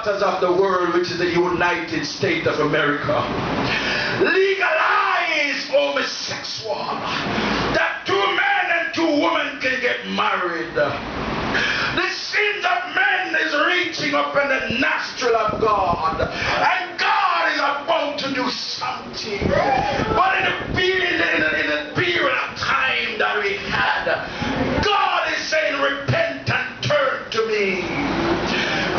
quarters of the world, which is the United States of America, legalize homosexual. That 2 men and 2 women can get married. The sins of men is reaching up in the nostril of God. And God is about to do something. But in the period of time that we had, God is saying, repent and turn to me.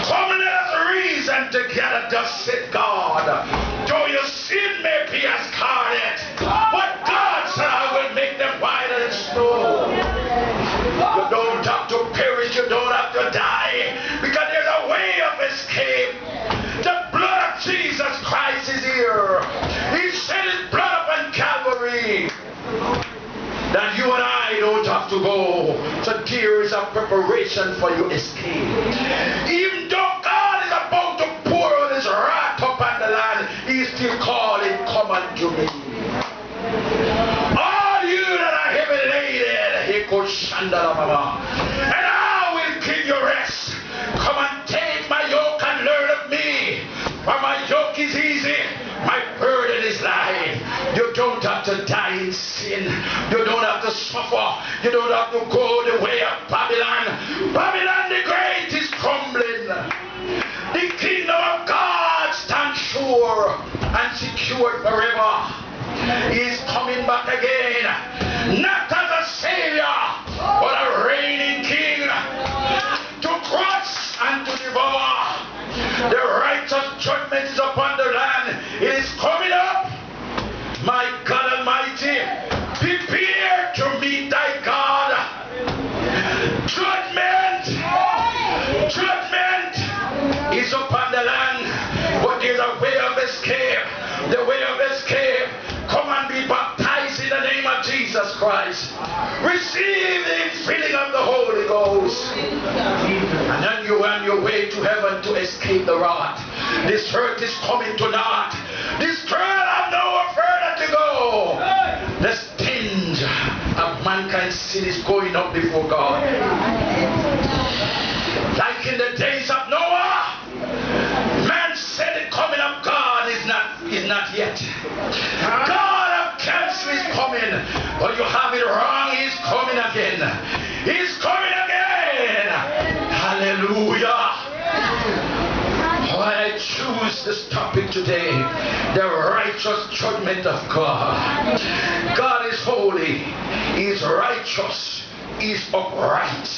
Come, let us reason together, just said God. Though your sin may be as scarlet, but God said, I will make them white as snow. You don't have to perish, you don't have to die, because there's a way of escape. The blood of Jesus Christ is here. He shed his blood upon Calvary, that you and I don't have to go. So there is a preparation for your escape. Even though God is about to pour out his wrath upon the land, he is still calling, come unto me. All you that are heavy laden, and I will give you rest. Come and take my yoke and learn of me, for my yoke is easy, my burden is light. You don't have to die in sin. You don't have to suffer. You don't have to go the way of Babylon. Babylon the Great is crumbling. The kingdom of God stands sure and secured forever. He is coming back again, not as a savior, but a reigning king, to crush and to devour. The righteous judgment is upon the land. It is coming up. My God Almighty, prepare to meet thy God. Judgment is upon the land, but there's a way of escape. The way of escape, come and be baptized in the name of Jesus Christ. Receive the filling of the Holy Ghost. And then you are on your way to heaven to escape the wrath. This earth is coming to naught. This girl have nowhere further to go. The stench of mankind's sin is going up before God. Like in the days of Noah, man said the coming of God is not yet. God of counsel is coming, but you have it wrong. He's coming again. He's coming again. Hallelujah. Why I choose this topic today, the righteous judgment of God. God is holy. He is righteous. He is upright.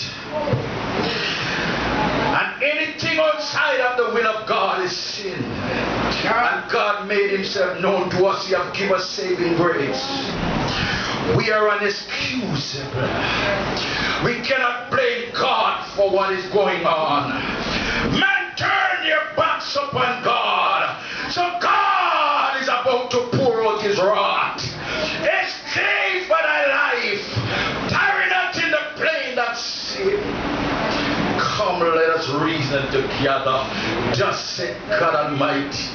And anything outside of the will of God is sin. And God made himself known to us. He has given us saving grace. We are inexcusable. We cannot blame God for what is going on. Man, turn your backs upon God. So God is about to pour out his wrath. Escape for thy life. Tarry not in the plain of sin. Come, let us reason together. Just say God Almighty.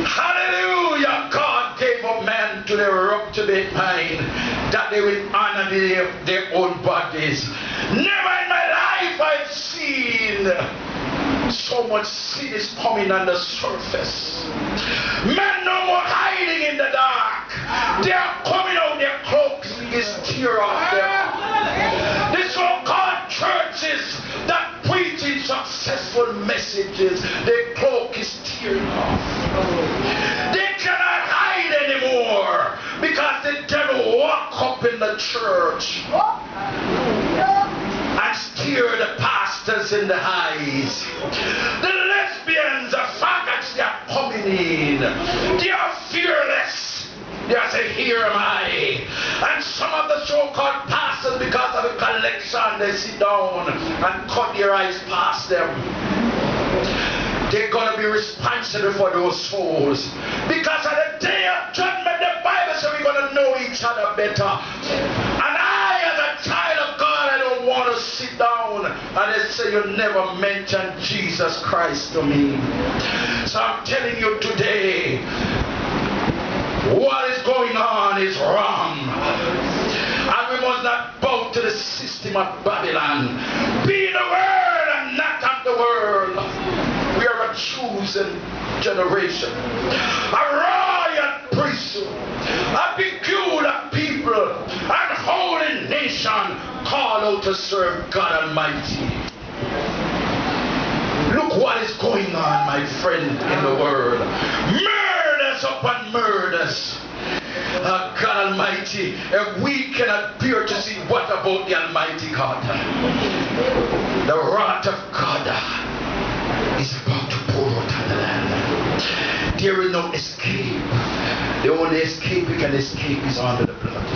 Hallelujah. God gave a man to the reprobate mind that they will honor their own bodies. Never in my life I've seen so much sin is coming on the surface. Men no more hiding in the dark. They are coming out, their cloaks is tear off them. The so-called churches that preaching successful messages, their cloak is tearing off. They cannot hide anymore because the devil walk up in the church and steer the pastors in the eyes. The lesbians, the faggots, they are coming in. They are fearless. They are saying, here am I. And some of the so-called pastors, because of the collection, they sit down and cut their eyes past them. They're going to be responsible for those souls. Because at the day of judgment, the Bible says we're going to know each other better. And I, as a child of God, I don't want to sit down and they say you never mentioned Jesus Christ to me. So I'm telling you today, what is going on is wrong. And we must not bow to the system of Babylon. Be in the world and not of the world. chosen generation, a royal priesthood, a peculiar people, and holy nation called out to serve God Almighty. Look what is going on, my friend, in the world. Murders upon murders. God Almighty, and we cannot bear to see what about the Almighty God. The wrath of God is about to pour out on the land. There is no escape. The only escape we can escape is under the blood.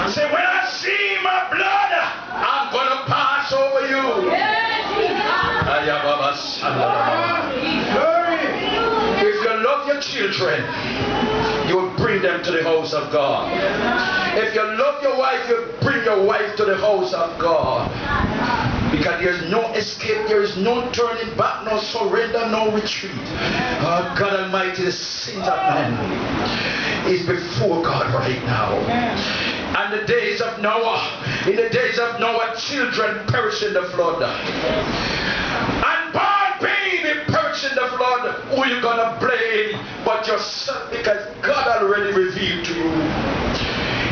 Say, when I see my blood, I'm going to pass over you. If you love your children, you will bring them to the house of God. If you love your wife, you bring your wife to the house of God. Because there is no escape, there is no turning back, no surrender, no retreat. Oh, God Almighty, the sins of man is before God right now. And the days of Noah, in the days of Noah, children perish in the flood. And born baby perish in the flood. Who are you gonna blame but yourself? Because God already revealed to you.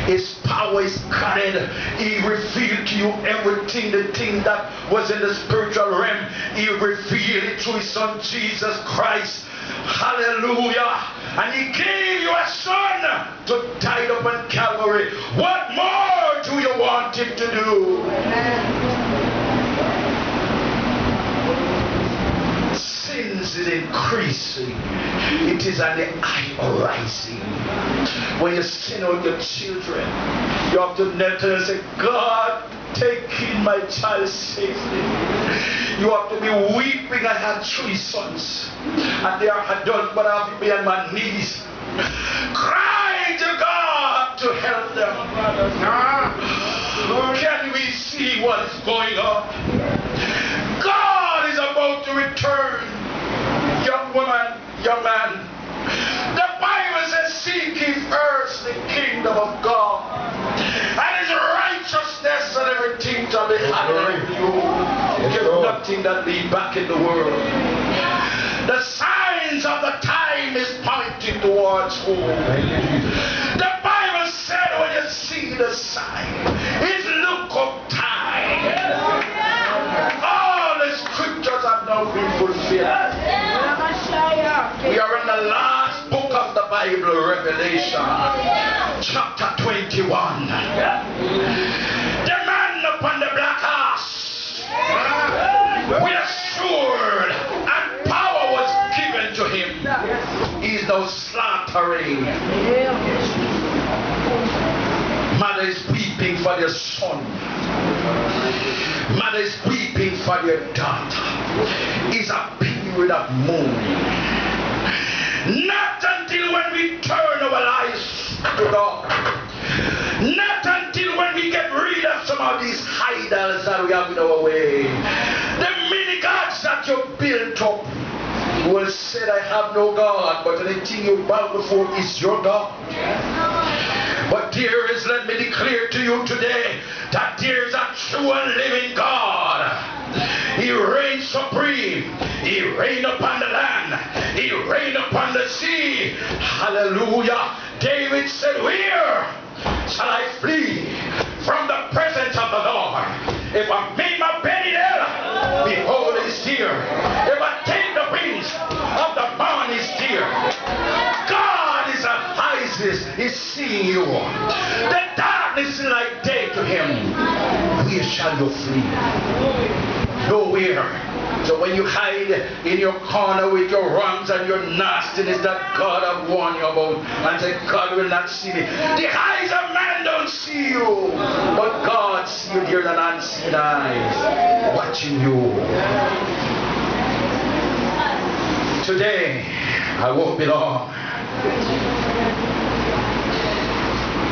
His power is carried. He revealed to you everything, the thing that was in the spiritual realm. He revealed it through his son Jesus Christ. Hallelujah. And he gave you a son to die upon Calvary. What more do you want him to do? Sins is increasing. It is on the eye rising. When you sin on your children, you have to kneel and say, God, take in my child safely. You have to be weeping. I had 3 sons, and they are adults, but I have to be on my knees, crying to God to help them. Can we see what is going on? God is about to return. Young woman, young man, the Bible says, seek ye first the kingdom of God and his righteousness, and everything shall be added to you. There's nothing that lead back in the world. The signs of the time is pointing towards home. The Bible said, when you see the sign, it's look up time. All the scriptures have now been fulfilled. We are in the last book of the Bible, Revelation, chapter 21. The man upon the black horse with a sword and power was given to him. He is now slaughtering. Mother is weeping for their son. Mother is weeping for their daughter. It's a period of mourning. Not until when we turn our lives to God. Not until when we get rid of some of these idols that we have in our way. The many gods that you built up. You will say, I have no God, but anything you bow before is your God. But dearest, let me declare to you today that there is a true and living God. He reigns supreme. He reigns upon the land. He reigns upon the sea. Hallelujah. David said, where shall I flee from the presence of the Lord? If I make my bed in hell, behold, he's here. If I take the wings of the morning, he's here. God is a is seeing you. The darkness is like day to him. Where shall you flee? Nowhere. So when you hide in your corner with your wrongs and your nastiness that God have warned you about, and say, God will not see me. The eyes of man don't see you, but God sees you there than unseen eyes, watching you. Today, I won't be long.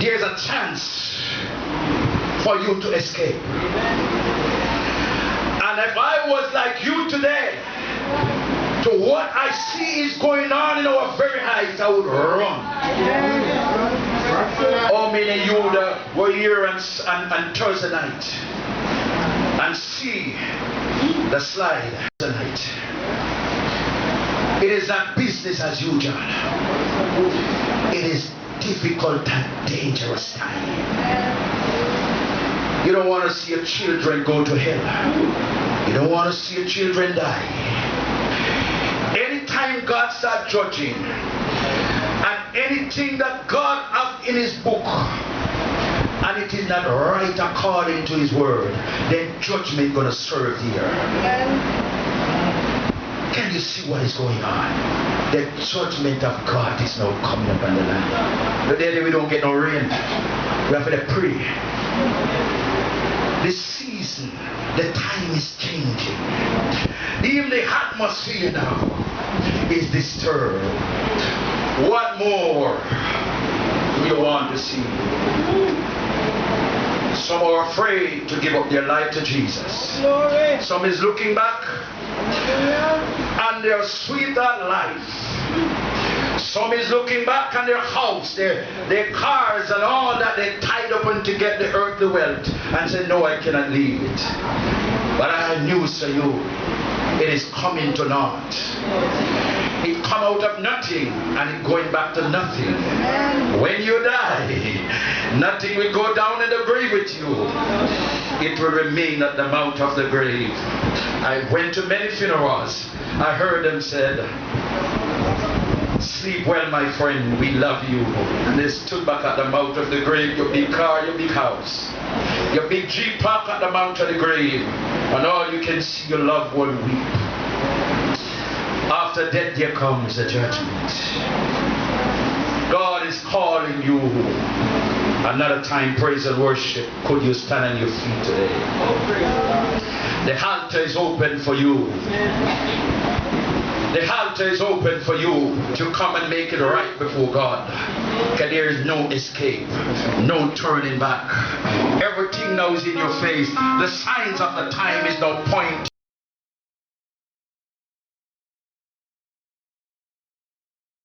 There's a chance for you to escape. And if I was like you today, to what I see is going on in our very eyes, I would run. How many of you were here on Thursday night and see the slide tonight? It is not business as usual. It is difficult and dangerous time. You don't want to see your children go to hell. You don't want to see your children die. Anytime God starts judging, and anything that God has in his book, and it is not right according to his word, then judgment gonna serve here. Can you see what is going on? The judgment of God is now coming upon the land. The day we don't get no rain, we have to pray. The season, the time is changing. Even the atmosphere now is disturbed. What more do you want to see? Some are afraid to give up their life to Jesus. Glory. Some is looking back and their sweeter life. Some is looking back on their house, their cars and all that they tied up and to get the earthly wealth and say, no, I cannot leave it. But I have news for you. It is coming to naught. It come out of nothing and it going back to nothing. When you die, nothing will go down in the grave with you. It will remain at the mouth of the grave. I went to many funerals. I heard them said, sleep well, my friend, we love you. And they stood back at the mouth of the grave. Your big car, your big house, your big Jeep parked at the mouth of the grave, and all you can see your loved one weep. After death there comes the judgment. God is calling you. Another time, praise and worship. Could you stand on your feet today? The altar is open for you. The altar is open for you to come and make it right before God. Because there is no escape, no turning back. Everything now is in your face. The signs of the time is now pointing.